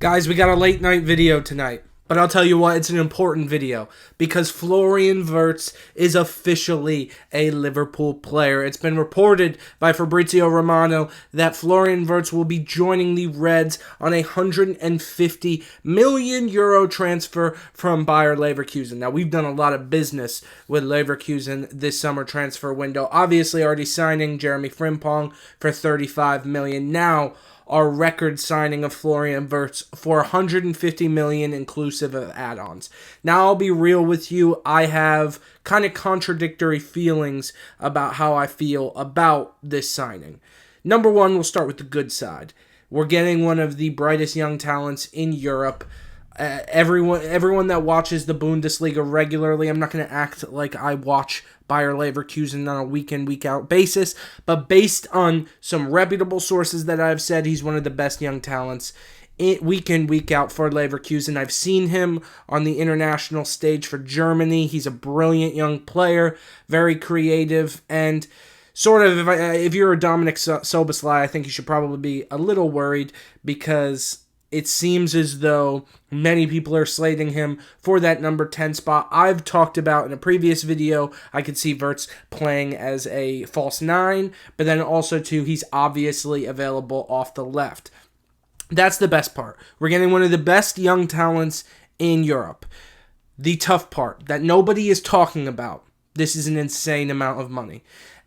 Guys, we got a late night video tonight, but I'll tell you what, it's an important video because Florian Wirtz is officially a Liverpool player. It's been reported by Fabrizio Romano that Florian Wirtz will be joining the Reds on a €150 million transfer from Bayer Leverkusen. Now, we've done a lot of business with Leverkusen this summer transfer window. Obviously, already signing Jeremy Frimpong for $35 million. Now, our record signing of Florian Wirtz for $150 million inclusive of add-ons. Now, I'll be real with you. I have kind of contradictory feelings about how I feel about this signing. Number one, we'll start with the good side. We're getting one of the brightest young talents in Europe. Everyone that watches the Bundesliga regularly, I'm not going to act like I watch Bayer Leverkusen on a week in, week out basis, but based on some reputable sources that I've said, he's one of the best young talents week in, week out for Leverkusen. I've seen him on the international stage for Germany. He's a brilliant young player, very creative, and sort of, if you're a Dominic Soboslai, I think you should probably be a little worried because it seems as though many people are slating him for that number 10 spot. I've talked about in a previous video, I could see Wirtz playing as a false 9, but then also too, he's obviously available off the left. That's the best part. We're getting one of the best young talents in Europe. The tough part that nobody is talking about, this is an insane amount of money.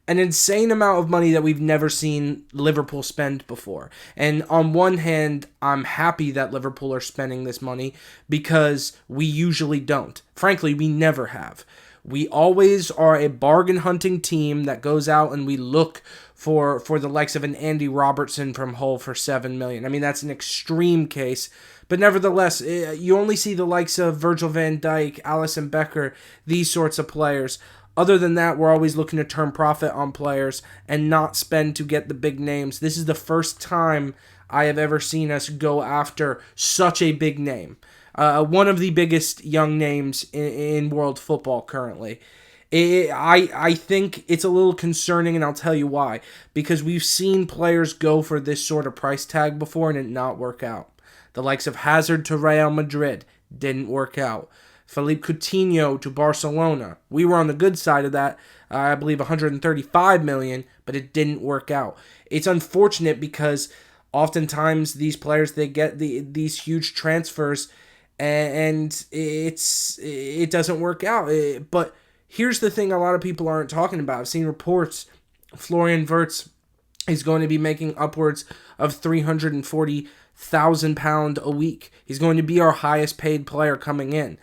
An insane amount of money that we've never seen Liverpool spend before. And on one hand, I'm happy that Liverpool are spending this money because we usually don't. Frankly, we never have. We always are a bargain hunting team that goes out and we look for the likes of an Andy Robertson from Hull for $7 million. I mean, that's an extreme case. But nevertheless, you only see the likes of Virgil van Dijk, Alisson Becker, these sorts of players. Other than that, we're always looking to turn profit on players and not spend to get the big names. This is the first time I have ever seen us go after such a big name. One of the biggest young names in world football currently. I think it's a little concerning, and I'll tell you why. Because we've seen players go for this sort of price tag before and it not work out. The likes of Hazard to Real Madrid didn't work out. Philippe Coutinho to Barcelona. We were on the good side of that, I believe $135 million, but it didn't work out. It's unfortunate because oftentimes these players, they get these huge transfers and it doesn't work out. But here's the thing a lot of people aren't talking about. I've seen reports Florian Wirtz is going to be making upwards of £340,000 a week. He's going to be our highest paid player coming in.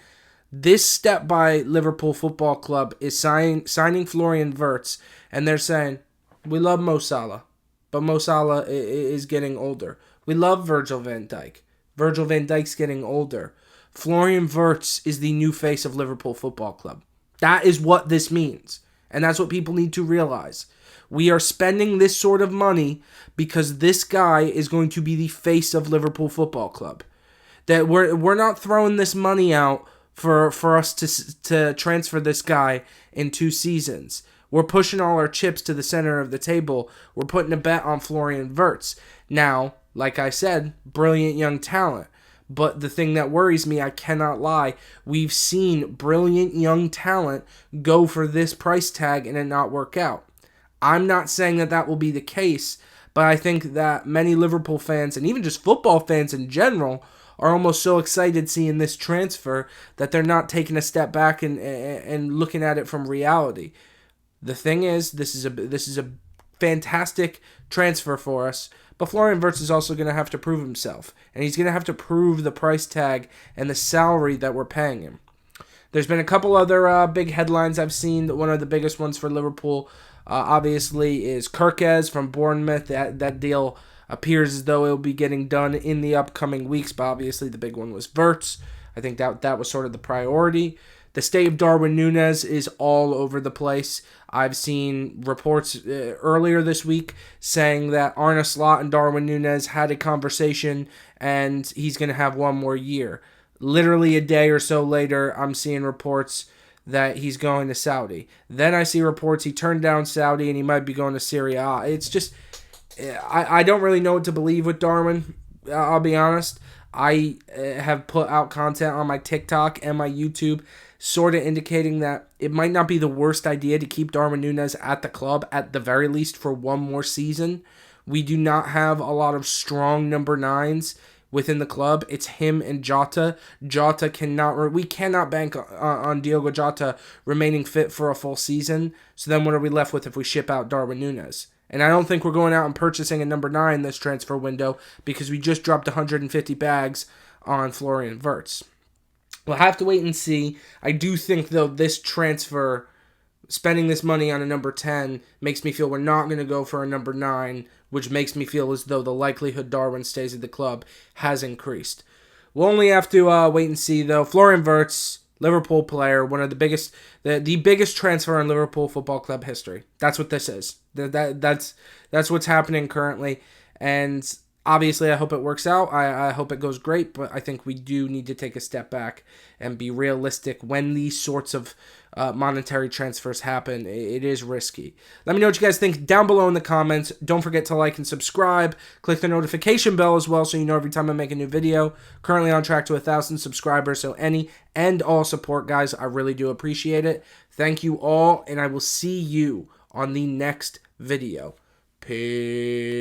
This step by Liverpool Football Club is signing Florian Wirtz, and they're saying, we love Mo Salah, but Mo Salah is getting older. We love Virgil van Dijk. Virgil van Dijk's getting older. Florian Wirtz is the new face of Liverpool Football Club. That is what this means, and that's what people need to realize. We are spending this sort of money because this guy is going to be the face of Liverpool Football Club. That we're not throwing this money out for us to transfer this guy in 2 seasons. We're pushing all our chips to the center of the table. We're putting a bet on Florian Wirtz. Now, like I said, brilliant young talent. But the thing that worries me, I cannot lie, we've seen brilliant young talent go for this price tag and it not work out. I'm not saying that will be the case, but I think that many Liverpool fans, and even just football fans in general, are almost so excited seeing this transfer that they're not taking a step back and looking at it from reality. The thing is, this is a fantastic transfer for us, but Florian Wirtz is also going to have to prove himself, and he's going to have to prove the price tag and the salary that we're paying him. There's been a couple other big headlines I've seen. One of the biggest ones for Liverpool, obviously, is Kirkez from Bournemouth. That deal appears as though it will be getting done in the upcoming weeks, but obviously the big one was Wirtz. I think that was sort of the priority. The state of Darwin Núñez is all over the place. I've seen reports earlier this week saying that Arne Slot and Darwin Núñez had a conversation and he's going to have 1 more year. Literally a day or so later, I'm seeing reports that he's going to Saudi. Then I see reports he turned down Saudi and he might be going to Serie A. It's just, I don't really know what to believe with Darwin. I'll be honest. I have put out content on my TikTok and my YouTube sort of indicating that it might not be the worst idea to keep Darwin Núñez at the club at the very least for one more season. We do not have a lot of strong number 9s within the club. It's him and Jota. We cannot bank on Diogo Jota remaining fit for a full season. So then what are we left with if we ship out Darwin Núñez? And I don't think we're going out and purchasing a number 9 this transfer window because we just dropped 150 bags on Florian Wirtz. We'll have to wait and see. I do think, though, this transfer, spending this money on a number 10, makes me feel we're not going to go for a number 9, which makes me feel as though the likelihood Darwin stays at the club has increased. We'll only have to wait and see, though. Florian Wirtz, Liverpool player, one of the biggest, the biggest transfer in Liverpool Football Club history. That's what this is. That's what's happening currently, and obviously I hope it works out. I hope it goes great, but I think we do need to take a step back and be realistic when these sorts of monetary transfers happen. It is risky. Let me know what you guys think down below in the comments. Don't forget to like and subscribe. Click the notification bell as well so you know every time I make a new video. Currently on track to 1,000 subscribers, so any and all support, guys, I really do appreciate it. Thank you all, and I will see you on the next video. Peace.